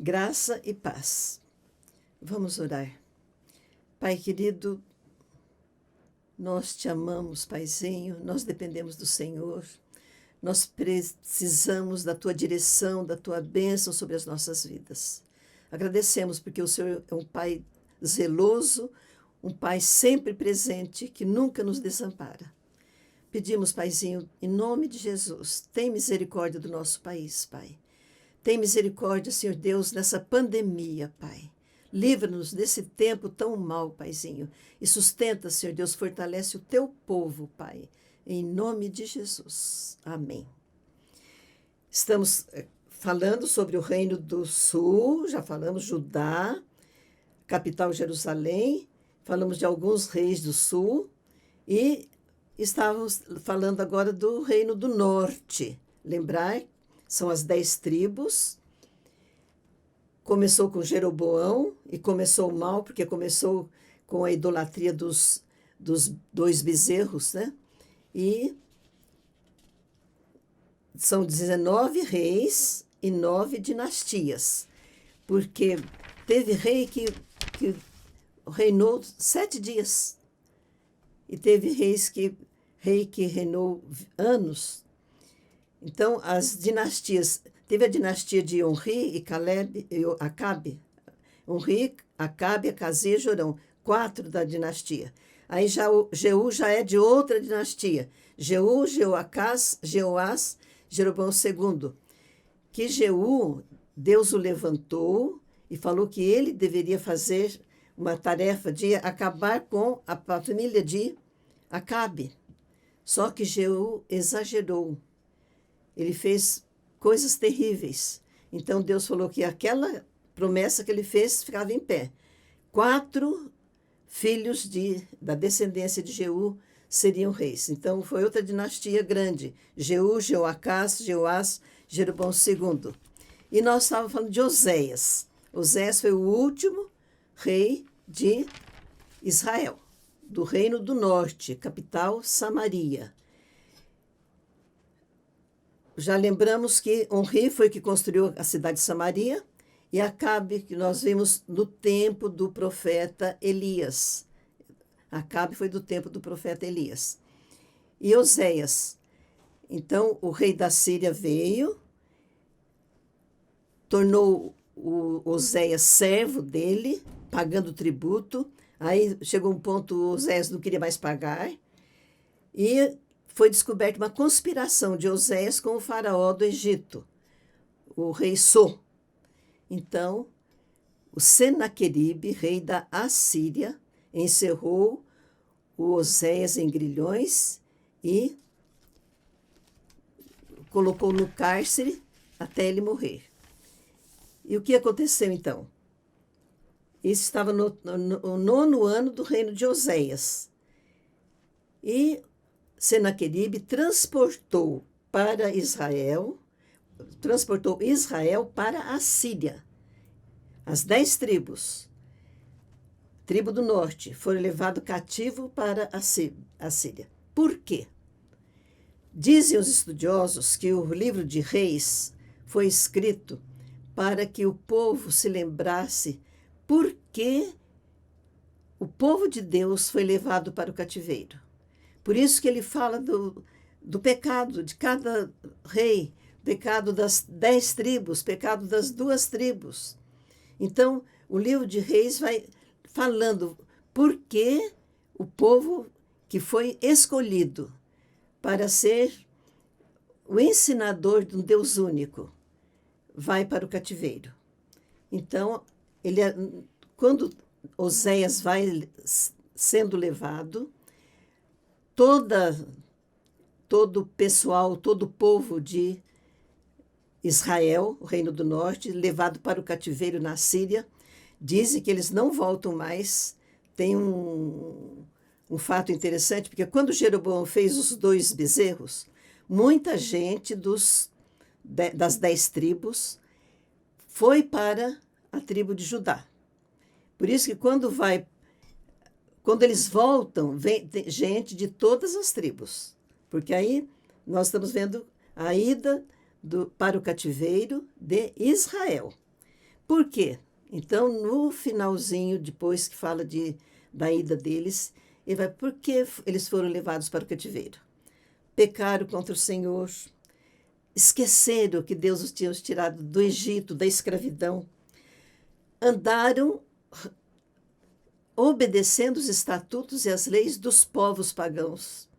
Graça e paz. Vamos orar. Pai querido, nós te amamos, Paizinho, nós dependemos do Senhor, nós precisamos da tua direção, da tua bênção sobre as nossas vidas. Agradecemos porque o Senhor é um Pai zeloso, um Pai sempre presente, que nunca nos desampara. Pedimos, Paizinho, em nome de Jesus, tem misericórdia do nosso país, Pai. Tem misericórdia, Senhor Deus, nessa pandemia, Pai. Livra-nos desse tempo tão mau, Paizinho. E sustenta, Senhor Deus, fortalece o teu povo, Pai. Em nome de Jesus. Amém. Estamos falando sobre o Reino do Sul, já falamos Judá, capital Jerusalém, falamos de alguns reis do Sul e estávamos falando agora do Reino do Norte. Lembrar? São as 10 tribos. Começou com Jeroboão e começou mal, porque começou com a idolatria dos 2 bezerros, né? E são 19 reis e 9 dinastias, porque teve rei que reinou 7 dias e teve rei que reinou anos. Então, as dinastias, teve a dinastia de Onri e Caleb e Acabe. Onri, Acabe, Acazia e Jorão, 4 da dinastia. Aí Jeú já é de outra dinastia. Jeú, Jeoacás, Jeoás, Jeroboão II. Que Jeú, Deus o levantou e falou que ele deveria fazer uma tarefa de acabar com a família de Acabe. Só que Jeú exagerou. Ele fez coisas terríveis. Então, Deus falou que aquela promessa que ele fez ficava em pé. 4 filhos da descendência de Jeú seriam reis. Então, foi outra dinastia grande. Jeú, Jeoacás, Jeoás, Jeroboão II. E nós estávamos falando de Oséias. Oséias foi o último rei de Israel, do Reino do Norte, capital Samaria. Já lembramos que Onri foi que construiu a cidade de Samaria e Acabe, que nós vimos no tempo do profeta Elias. Acabe foi do tempo do profeta Elias. E Oséias. Então, o rei da Síria veio, tornou o Oséias servo dele, pagando tributo. Aí chegou um ponto, o Oséias não queria mais pagar. E foi descoberta uma conspiração de Oséias com o faraó do Egito, o rei So. Então, o Senaqueribe, rei da Assíria, encerrou o Oséias em grilhões e colocou no cárcere até ele morrer. E o que aconteceu, então? Isso estava no 9º ano do reino de Oséias. E Senaqueribe transportou Israel para a Síria. As 10 tribos, tribo do norte, foram levados cativo para a Síria. Por quê? Dizem os estudiosos que o livro de Reis foi escrito para que o povo se lembrasse por que o povo de Deus foi levado para o cativeiro. Por isso que ele fala do pecado de cada rei, pecado das 10 tribos, pecado das 2 tribos. Então, o livro de Reis vai falando por que o povo que foi escolhido para ser o ensinador de um Deus único vai para o cativeiro. Então, quando Oséias vai sendo levado, todo o pessoal, todo o povo de Israel, o Reino do Norte, levado para o cativeiro na Síria, dizem que eles não voltam mais. Tem um fato interessante, porque quando Jeroboão fez os 2 bezerros, muita gente das 10 tribos foi para a tribo de Judá. Por isso que quando eles voltam, vem gente de todas as tribos. Porque aí nós estamos vendo a ida para o cativeiro de Israel. Por quê? Então, no finalzinho, depois que fala da ida deles, ele vai, por que eles foram levados para o cativeiro? Pecaram contra o Senhor, esqueceram que Deus os tinha tirado do Egito, da escravidão, andaram obedecendo os estatutos e as leis dos povos pagãos,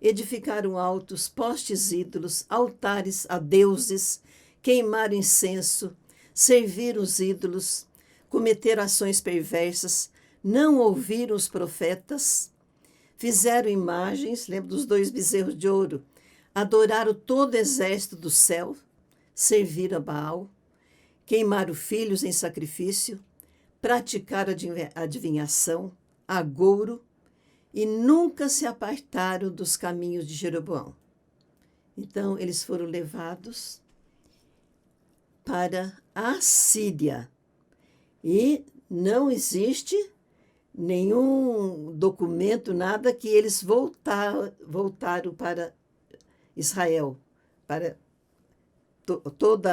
edificaram altos, postes ídolos, altares a deuses, queimaram incenso, serviram os ídolos, cometeram ações perversas, não ouviram os profetas, fizeram imagens, lembra dos 2 bezerros de ouro, adoraram todo o exército do céu, serviram a Baal, queimaram filhos em sacrifício, praticaram adivinhação, agouro, e nunca se apartaram dos caminhos de Jeroboão. Então, eles foram levados para a Síria. E não existe nenhum documento, nada que eles voltaram para Israel, para todo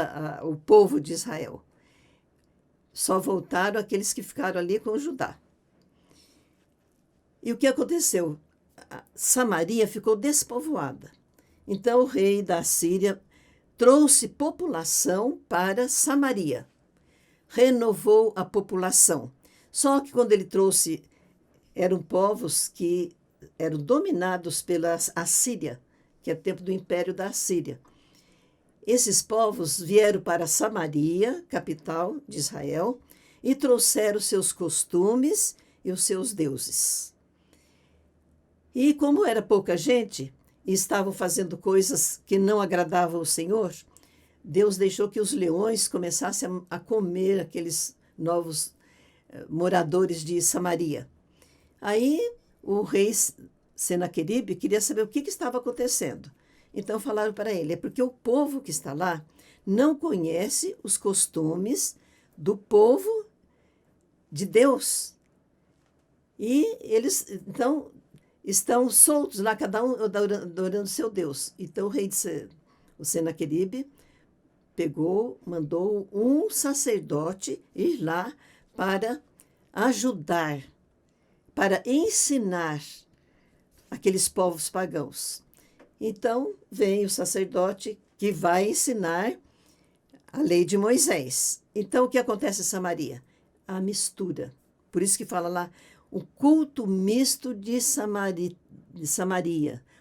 o povo de Israel. Só voltaram aqueles que ficaram ali com Judá. E o que aconteceu? Samaria ficou despovoada. Então o rei da Síria trouxe população para Samaria. Renovou a população. Só que quando ele trouxe, eram povos que eram dominados pela Assíria, que é o tempo do Império da Assíria. Esses povos vieram para Samaria, capital de Israel, e trouxeram seus costumes e os seus deuses. E como era pouca gente, e estavam fazendo coisas que não agradavam ao Senhor, Deus deixou que os leões começassem a comer aqueles novos moradores de Samaria. Aí o rei Senaqueribe queria saber o que estava acontecendo. Então falaram para ele, é porque o povo que está lá não conhece os costumes do povo de Deus. E eles, então, estão soltos lá, cada um adorando seu Deus. Então o rei o Senaqueribe mandou um sacerdote ir lá para ajudar, para ensinar aqueles povos pagãos. Então, vem o sacerdote que vai ensinar a lei de Moisés. Então, o que acontece em Samaria? A mistura. Por isso que fala lá, o culto misto de Samaria.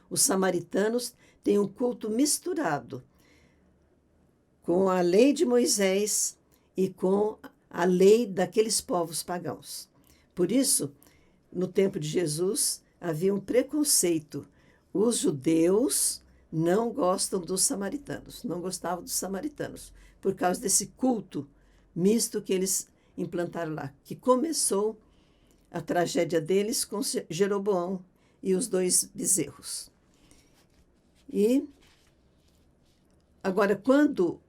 Os samaritanos têm um culto misturado com a lei de Moisés e com a lei daqueles povos pagãos. Por isso, no tempo de Jesus, havia um preconceito. Os judeus não gostam dos samaritanos, não gostavam dos samaritanos, por causa desse culto misto que eles implantaram lá, que começou a tragédia deles com Jeroboão e os 2 bezerros. E agora, quando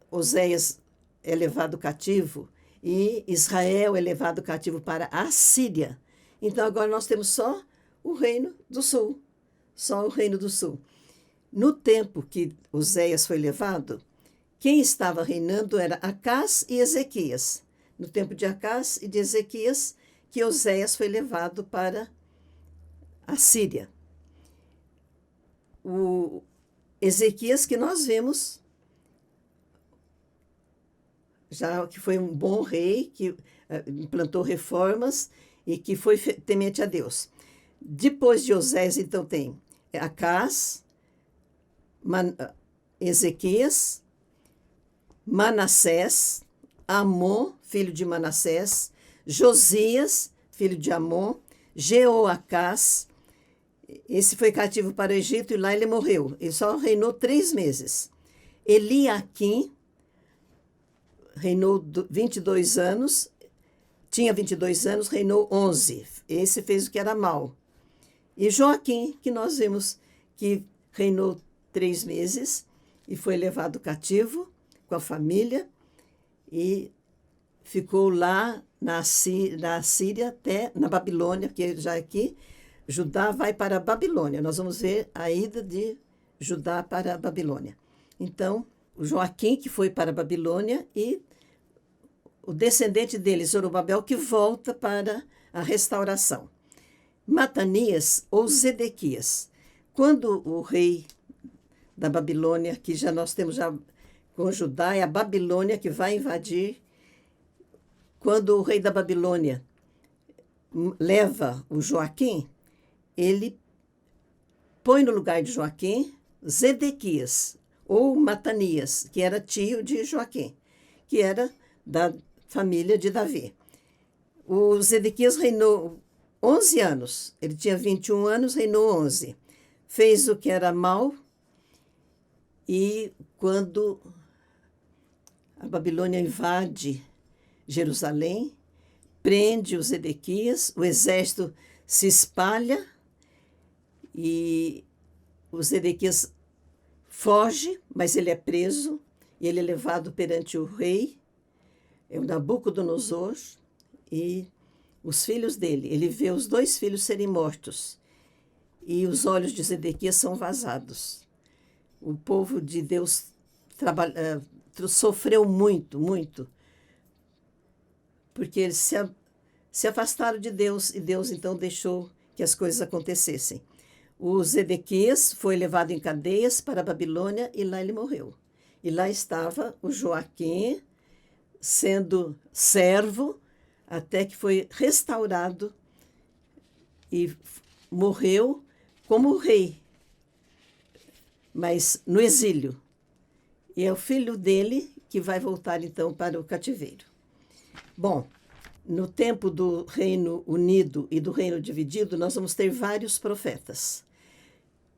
Oséias é levado cativo e Israel é levado cativo para a Síria, então agora nós temos só o reino do sul, só o reino do sul. No tempo que Oséias foi levado, quem estava reinando era Acás e Ezequias. No tempo de Acás e de Ezequias, que Oséias foi levado para a Síria. O Ezequias que nós vimos, já que foi um bom rei, que implantou reformas e que foi temente a Deus. Depois de Oséias, então, tem Acás, Ezequias, Manassés, Amon, filho de Manassés, Josias, filho de Amon, Jeoacás. Esse foi cativo para o Egito e lá ele morreu. Ele só reinou 3 meses. Eliaquim reinou 22 anos, tinha 22 anos, reinou 11. Esse fez o que era mal. E Joaquim, que nós vimos que reinou 3 meses e foi levado cativo com a família e ficou lá na Síria até na Babilônia, porque já aqui Judá vai para a Babilônia. Nós vamos ver a ida de Judá para a Babilônia. Então, o Joaquim, que foi para a Babilônia, e o descendente dele, Zorobabel, que volta para a restauração. Matanias ou Zedequias. Quando o rei da Babilônia, que já nós temos já com Judá, é a Babilônia que vai invadir. Quando o rei da Babilônia leva o Joaquim, ele põe no lugar de Joaquim Zedequias, ou Matanias, que era tio de Joaquim, que era da família de Davi. O Zedequias reinou 11 anos. Ele tinha 21 anos, reinou 11. Fez o que era mal, e quando a Babilônia invade Jerusalém, prende os Zedequias, o exército se espalha e o Zedequias foge, mas ele é preso e ele é levado perante o rei, é o Nabucodonosor, e os filhos dele. Ele vê os 2 filhos serem mortos e os olhos de Zedequias são vazados. O povo de Deus sofreu muito, muito, porque eles se afastaram de Deus e Deus então deixou que as coisas acontecessem. O Zedequias foi levado em cadeias para a Babilônia e lá ele morreu. E lá estava o Joaquim sendo servo até que foi restaurado e morreu como rei, mas no exílio. E é o filho dele que vai voltar então para o cativeiro. Bom, no tempo do Reino Unido e do Reino Dividido, nós vamos ter vários profetas.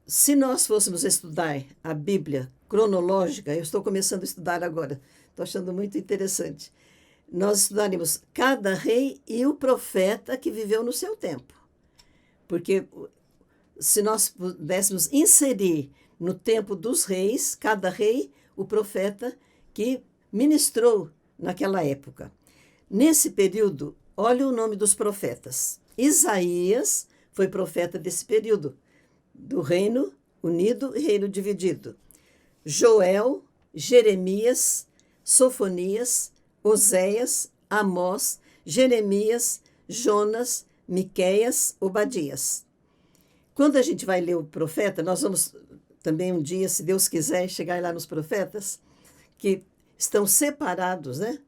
Se nós fôssemos estudar a Bíblia cronológica, eu estou começando a estudar agora, estou achando muito interessante. Nós estudaríamos cada rei e o profeta que viveu no seu tempo. Porque se nós pudéssemos inserir no tempo dos reis, cada rei, o profeta que ministrou naquela época. Nesse período, olha o nome dos profetas. Isaías foi profeta desse período, do Reino Unido e Reino Dividido. Joel, Jeremias, Sofonias, Oséias, Amós, Jeremias, Jonas, Miqueias, Obadias. Quando a gente vai ler o profeta, nós vamos também um dia, se Deus quiser, chegar lá nos profetas, que estão separados, né?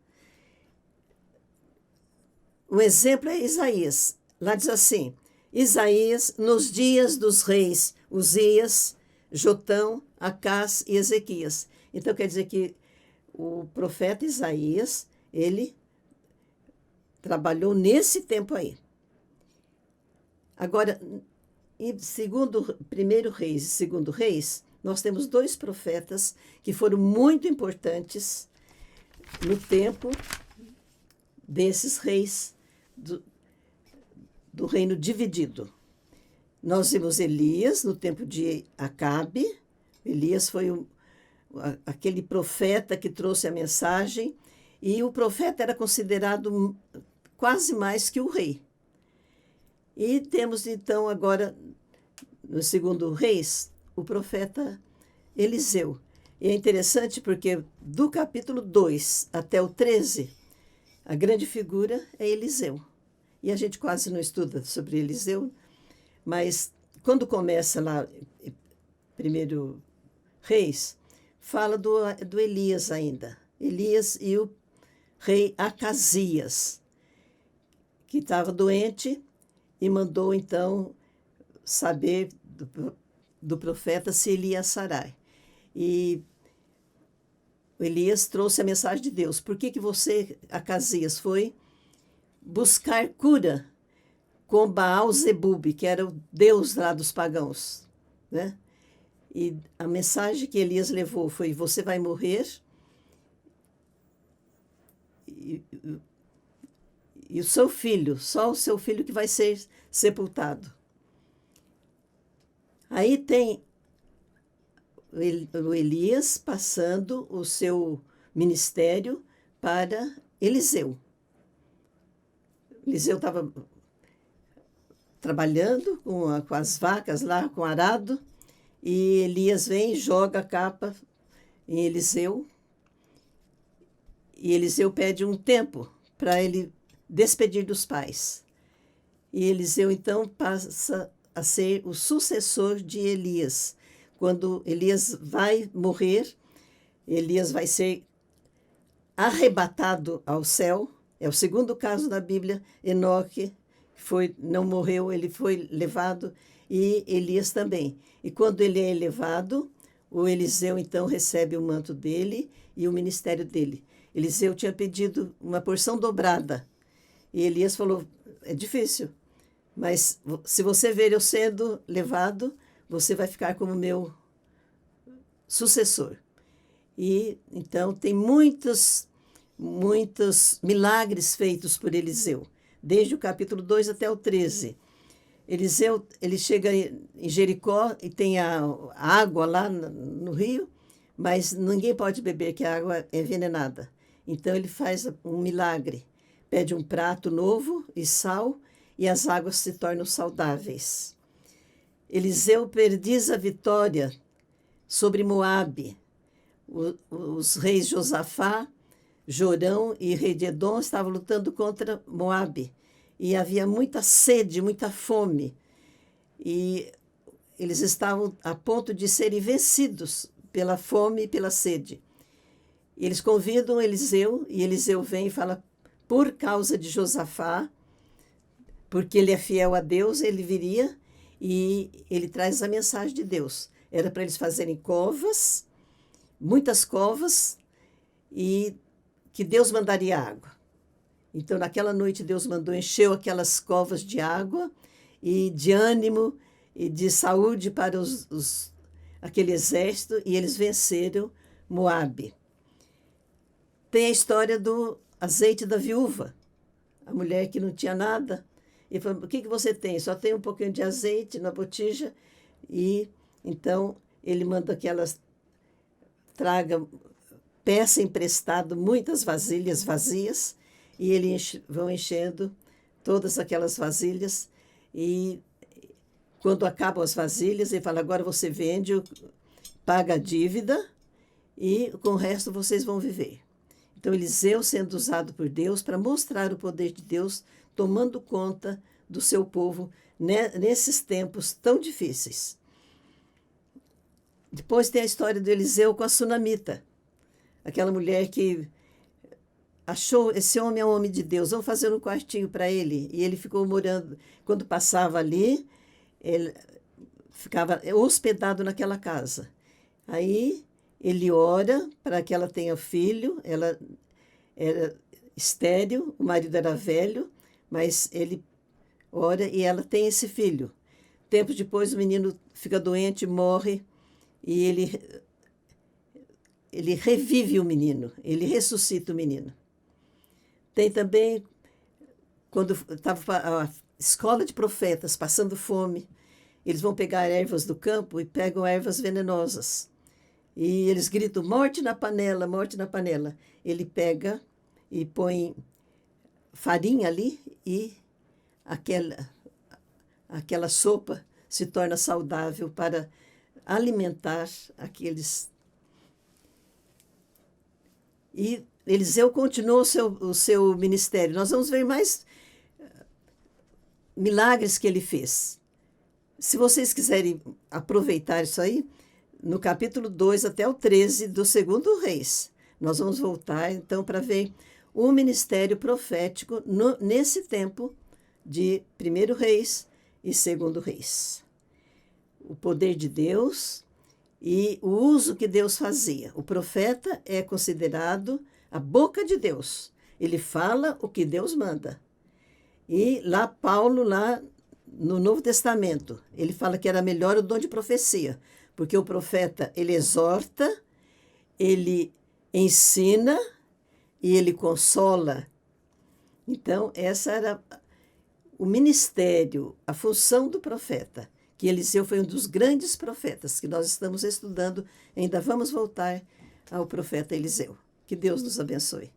Um exemplo é Isaías. Lá diz assim, Isaías, nos dias dos reis Uzias, Jotão, Acás e Ezequias. Então, quer dizer que o profeta Isaías, ele trabalhou nesse tempo aí. Agora, em primeiro Reis e segundo Reis, nós temos 2 profetas que foram muito importantes no tempo desses reis do reino dividido. Nós vimos Elias no tempo de Acabe. Elias foi aquele profeta que trouxe a mensagem, e o profeta era considerado quase mais que o rei. E temos então agora, no segundo Reis, o profeta Eliseu. E é interessante porque do capítulo 2 até o 13, a grande figura é Eliseu. E a gente quase não estuda sobre Eliseu, mas quando começa lá, primeiro Reis, fala do Elias ainda. Elias e o rei Acasias, que estava doente e mandou então saber do profeta se ele ia sarar. E Elias trouxe a mensagem de Deus. Por que você, Acasias, foi buscar cura com Baal-zebub, que era o deus lá dos pagãos, né? E a mensagem que Elias levou foi: você vai morrer e o seu filho, só o seu filho que vai ser sepultado. Aí tem o Elias passando o seu ministério para Eliseu. Eliseu estava trabalhando com as vacas lá, com arado, e Elias vem, joga a capa em Eliseu, e Eliseu pede um tempo para ele despedir dos pais. E Eliseu, então, passa a ser o sucessor de Elias. Quando Elias vai morrer, Elias vai ser arrebatado ao céu. É o segundo caso da Bíblia. Enoque não morreu, ele foi levado, e Elias também. E quando ele é elevado, o Eliseu, então, recebe o manto dele e o ministério dele. Eliseu tinha pedido uma porção dobrada. E Elias falou, é difícil, mas se você ver eu sendo levado, você vai ficar como meu sucessor. E, então, tem muitos milagres feitos por Eliseu, desde o capítulo 2 até o 13. Eliseu, ele chega em Jericó e tem a água lá no rio, mas ninguém pode beber, que a água é envenenada. Então, ele faz um milagre. Pede um prato novo e sal, e as águas se tornam saudáveis. Eliseu perdiz a vitória sobre Moabe. Os reis Josafá, Jorão e rei de Edom estavam lutando contra Moabe. E havia muita sede, muita fome. E eles estavam a ponto de serem vencidos pela fome e pela sede. Eles convidam Eliseu, e Eliseu vem e fala, por causa de Josafá, porque ele é fiel a Deus, ele viria, e ele traz a mensagem de Deus. Era para eles fazerem covas, muitas covas, e que Deus mandaria água. Então, naquela noite, Deus encheu aquelas covas de água, e de ânimo, e de saúde para aquele exército, e eles venceram Moabe. Tem a história do azeite da viúva, a mulher que não tinha nada. Ele falou, o que você tem? Só tem um pouquinho de azeite na botija. E então ele manda que elas peça emprestado muitas vasilhas vazias, e eles vão enchendo todas aquelas vasilhas. E quando acabam as vasilhas, ele fala, agora você vende, paga a dívida, e com o resto vocês vão viver. Então, Eliseu sendo usado por Deus para mostrar o poder de Deus, tomando conta do seu povo nesses tempos tão difíceis. Depois tem a história do Eliseu com a sunamita, aquela mulher que achou, esse homem é um homem de Deus, vamos fazer um quartinho para ele. E ele ficou morando, quando passava ali, ele ficava hospedado naquela casa. Aí ele ora para que ela tenha filho, ela era estéril, o marido era velho, mas ele ora e ela tem esse filho. Tempo depois o menino fica doente, morre, e ele revive o menino, ele ressuscita o menino. Tem também, quando estava a escola de profetas passando fome, eles vão pegar ervas do campo e pegam ervas venenosas. E eles gritam, morte na panela, morte na panela. Ele pega e põe farinha ali, e aquela sopa se torna saudável para alimentar aqueles. E Eliseu continuou o seu ministério. Nós vamos ver mais milagres que ele fez. Se vocês quiserem aproveitar isso aí, no capítulo 2 até o 13 do 2º Reis, nós vamos voltar, então, para ver o ministério profético nesse tempo de 1º Reis e 2º Reis. O poder de Deus e o uso que Deus fazia. O profeta é considerado a boca de Deus. Ele fala o que Deus manda. E lá, Paulo, lá no Novo Testamento, ele fala que era melhor o dom de profecia, porque o profeta, ele exorta, ele ensina e ele consola. Então, essa era o ministério, a função do profeta, que Eliseu foi um dos grandes profetas que nós estamos estudando. Ainda vamos voltar ao profeta Eliseu. Que Deus nos abençoe.